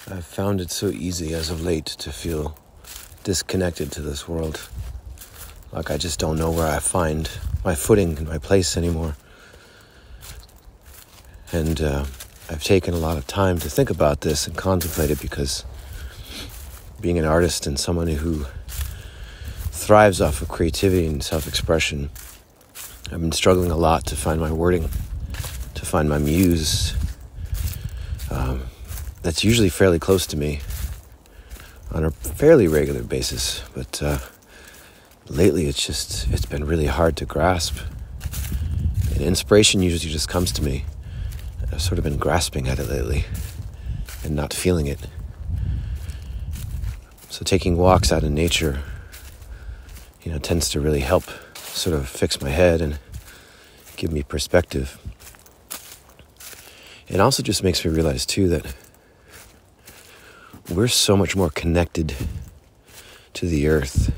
I've found it so easy as of late to feel disconnected to this world. Like I just don't know where I find my footing and my place anymore. And I've taken a lot of time to think about this and contemplate it because being an artist and someone who thrives off of creativity and self-expression, I've been struggling a lot to find my wording, to find my muse. That's usually fairly close to me on a fairly regular basis, but lately it's been really hard to grasp. And inspiration usually just comes to me. I've sort of been grasping at it lately and not feeling it. So taking walks out in nature, tends to really help sort of fix my head and give me perspective. It also just makes me realize too that we're so much more connected to the earth,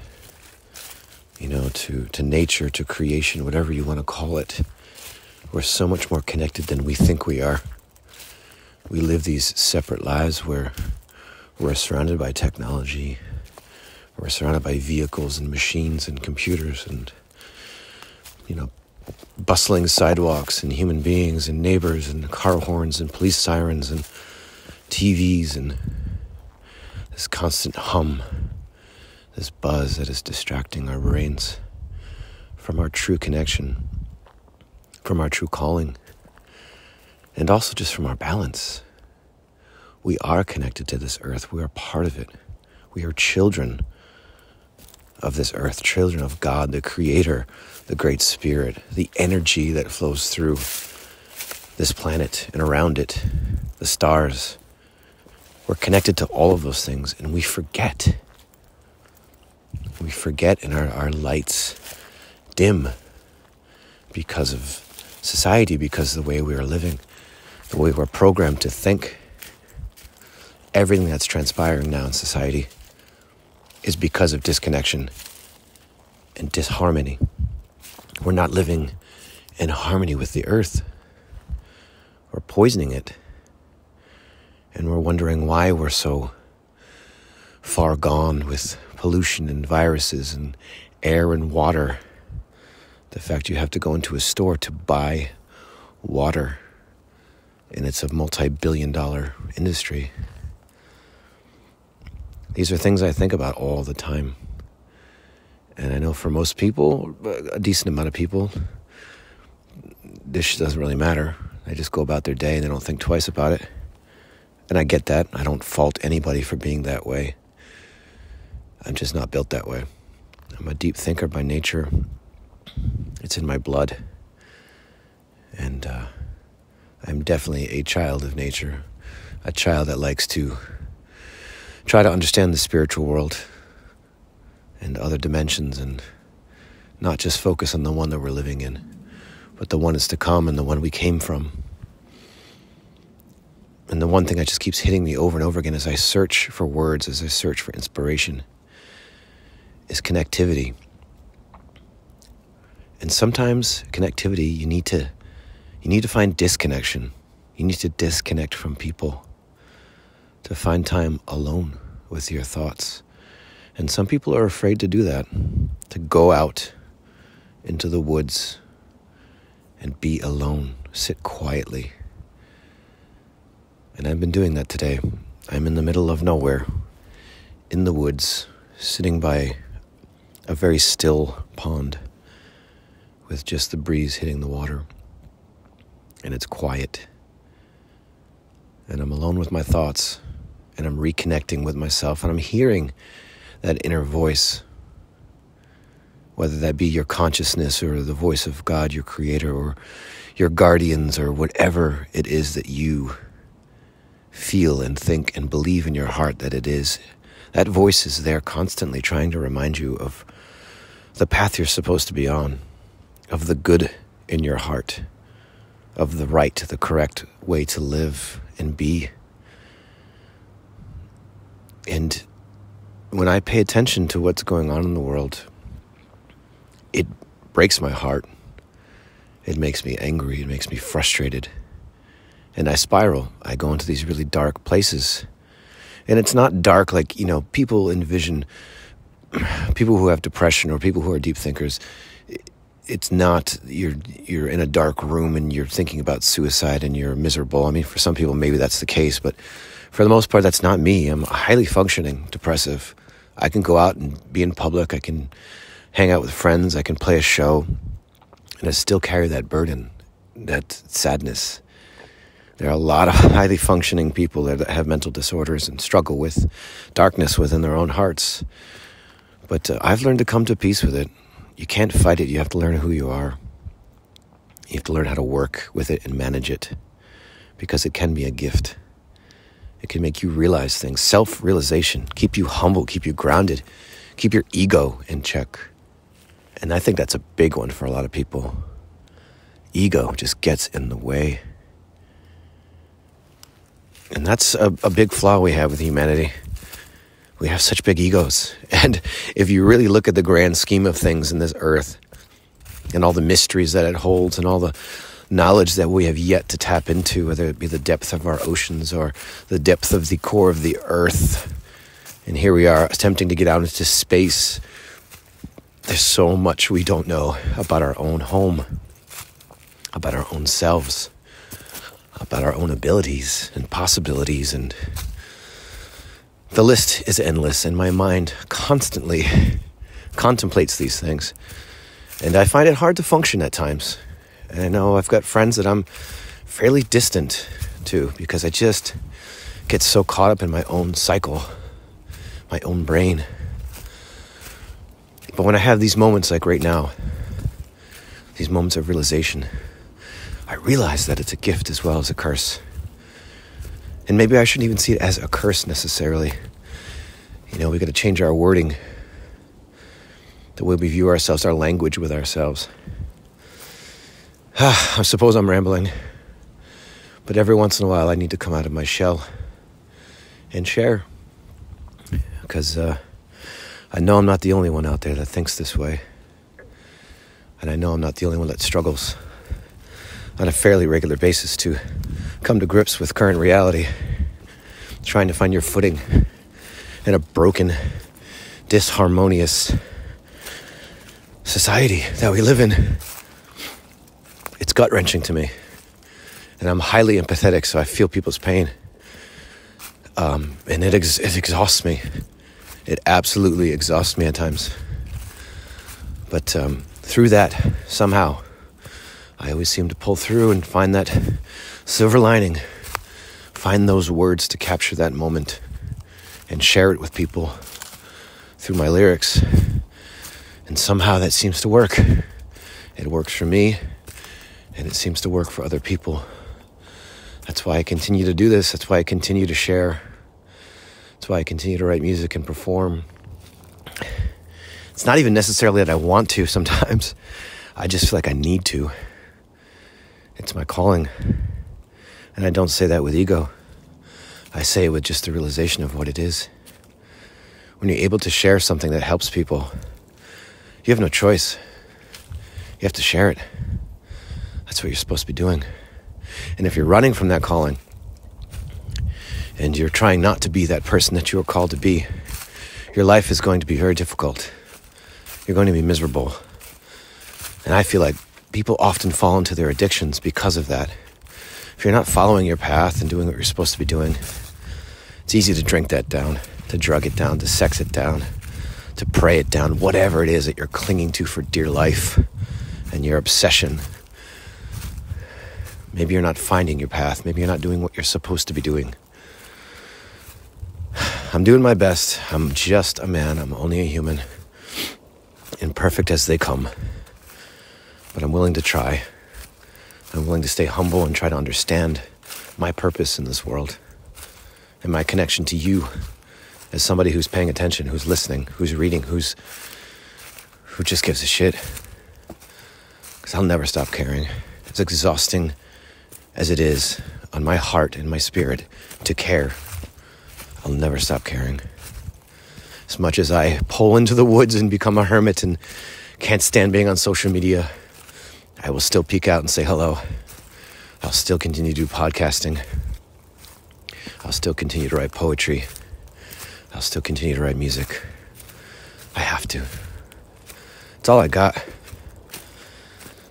to nature, to creation, whatever you want to call it. We're so much more connected than we think we are. We live these separate lives where we're surrounded by technology. We're surrounded by vehicles and machines and computers and, bustling sidewalks and human beings and neighbors and car horns and police sirens and TVs and this constant hum, this buzz that is distracting our brains from our true connection, from our true calling, and also just from our balance. We are connected to this earth. We are part of it. We are children of this earth, children of God, the Creator, the Great Spirit, the energy that flows through this planet and around it, the stars. We're connected to all of those things, and we forget. We forget, and our lights dim because of society, because of the way we are living, the way we're programmed to think. Everything that's transpiring now in society is because of disconnection and disharmony. We're not living in harmony with the earth. We're poisoning it. And we're wondering why we're so far gone with pollution and viruses and air and water. The fact you have to go into a store to buy water, and it's a multi-billion-dollar industry. These are things I think about all the time. And I know for most people, a decent amount of people, this doesn't really matter. They just go about their day and they don't think twice about it. And I get that. I don't fault anybody for being that way. I'm just not built that way. I'm a deep thinker by nature. It's in my blood. And I'm definitely a child of nature. A child that likes to try to understand the spiritual world and other dimensions and not just focus on the one that we're living in, but the one is to come and the one we came from. And the one thing that just keeps hitting me over and over again as I search for words, as I search for inspiration, is connectivity. And sometimes connectivity, you need to find disconnection. You need to disconnect from people to find time alone with your thoughts. And some people are afraid to do that, to go out into the woods and be alone, sit quietly. And I've been doing that today. I'm in the middle of nowhere, in the woods, sitting by a very still pond with just the breeze hitting the water. And it's quiet. And I'm alone with my thoughts. And I'm reconnecting with myself. And I'm hearing that inner voice, whether that be your consciousness or the voice of God, your Creator, or your guardians, or whatever it is that you feel and think and believe in your heart that it is. That voice is there constantly trying to remind you of the path you're supposed to be on, of the good in your heart, of the right, the correct way to live and be. And when I pay attention to what's going on in the world, it breaks my heart. It makes me angry. It makes me frustrated. And I spiral. I go into these really dark places And it's not dark like, people envision people who have depression or people who are deep thinkers. It's not you're in a dark room and you're thinking about suicide and you're miserable. I mean, for some people, maybe that's the case, but for the most part, that's not me. I'm highly functioning depressive. I can go out and be in public. I can hang out with friends. I can play a show, and I still carry that burden, that sadness. There are a lot of highly functioning people that have mental disorders and struggle with darkness within their own hearts. But I've learned to come to peace with it. You can't fight it. You have to learn who you are. You have to learn how to work with it and manage it, because it can be a gift. It can make you realize things. Self-realization, keep you humble, keep you grounded, keep your ego in check. And I think that's a big one for a lot of people. Ego just gets in the way. And that's a big flaw we have with humanity. We have such big egos. And if you really look at the grand scheme of things in this earth and all the mysteries that it holds and all the knowledge that we have yet to tap into, whether it be the depth of our oceans or the depth of the core of the earth, and here we are attempting to get out into space, there's so much we don't know about our own home, about our own selves, about our own abilities and possibilities, and the list is endless, and my mind constantly contemplates these things. And I find it hard to function at times. And I know I've got friends that I'm fairly distant to because I just get so caught up in my own cycle, my own brain. But when I have these moments like right now, these moments of realization, I realize that it's a gift as well as a curse. And maybe I shouldn't even see it as a curse necessarily. We got to change our wording, the way we view ourselves, our language with ourselves. I suppose I'm rambling, but every once in a while I need to come out of my shell and share, because I know I'm not the only one out there that thinks this way, and I know I'm not the only one that struggles on a fairly regular basis to come to grips with current reality, trying to find your footing in a broken, disharmonious society that we live in. It's gut-wrenching to me, and I'm highly empathetic, so I feel people's pain, and it exhausts me. It absolutely exhausts me at times. But through that, somehow, I always seem to pull through and find that silver lining, find those words to capture that moment and share it with people through my lyrics. And somehow that seems to work. It works for me, and it seems to work for other people. That's why I continue to do this. That's why I continue to share. That's why I continue to write music and perform. It's not even necessarily that I want to sometimes. I just feel like I need to. It's my calling. And I don't say that with ego. I say it with just the realization of what it is. When you're able to share something that helps people, you have no choice. You have to share it. That's what you're supposed to be doing. And if you're running from that calling, and you're trying not to be that person that you were called to be, your life is going to be very difficult. You're going to be miserable. And I feel like people often fall into their addictions because of that. If you're not following your path and doing what you're supposed to be doing, it's easy to drink that down, to drug it down, to sex it down, to pray it down, whatever it is that you're clinging to for dear life and your obsession. Maybe you're not finding your path. Maybe you're not doing what you're supposed to be doing. I'm doing my best. I'm just a man. I'm only a human. Imperfect as they come. But I'm willing to try. I'm willing to stay humble and try to understand my purpose in this world and my connection to you as somebody who's paying attention, who's listening, who's reading, who just gives a shit. Because I'll never stop caring. It's exhausting as it is on my heart and my spirit to care. I'll never stop caring. As much as I pull into the woods and become a hermit and can't stand being on social media, I will still peek out and say hello. I'll still continue to do podcasting. I'll still continue to write poetry. I'll still continue to write music. I have to. It's all I got.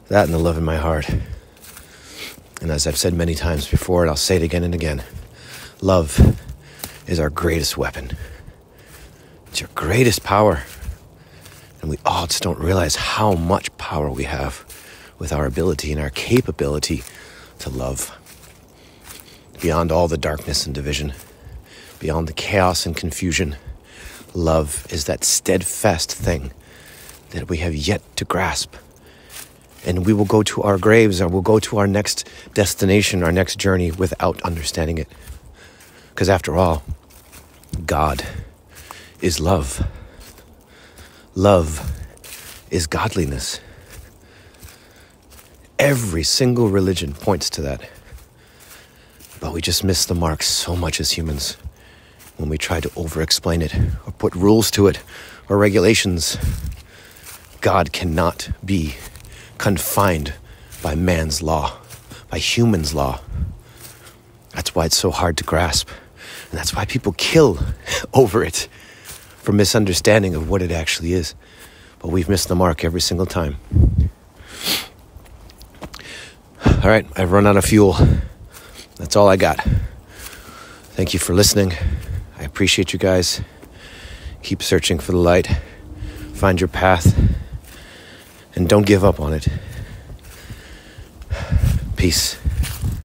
That and the love in my heart. And as I've said many times before, and I'll say it again and again, love is our greatest weapon. It's your greatest power. And we all just don't realize how much power we have with our ability and our capability to love. Beyond all the darkness and division, beyond the chaos and confusion, love is that steadfast thing that we have yet to grasp. And we will go to our graves, or we'll go to our next destination, our next journey without understanding it. Because after all, God is love. Love is godliness. Every single religion points to that. But we just miss the mark so much as humans when we try to over-explain it or put rules to it or regulations. God cannot be confined by man's law, by human's law. That's why it's so hard to grasp. And that's why people kill over it for misunderstanding of what it actually is. But we've missed the mark every single time. All right, I've run out of fuel. That's all I got. Thank you for listening. I appreciate you guys. Keep searching for the light. Find your path. And don't give up on it. Peace.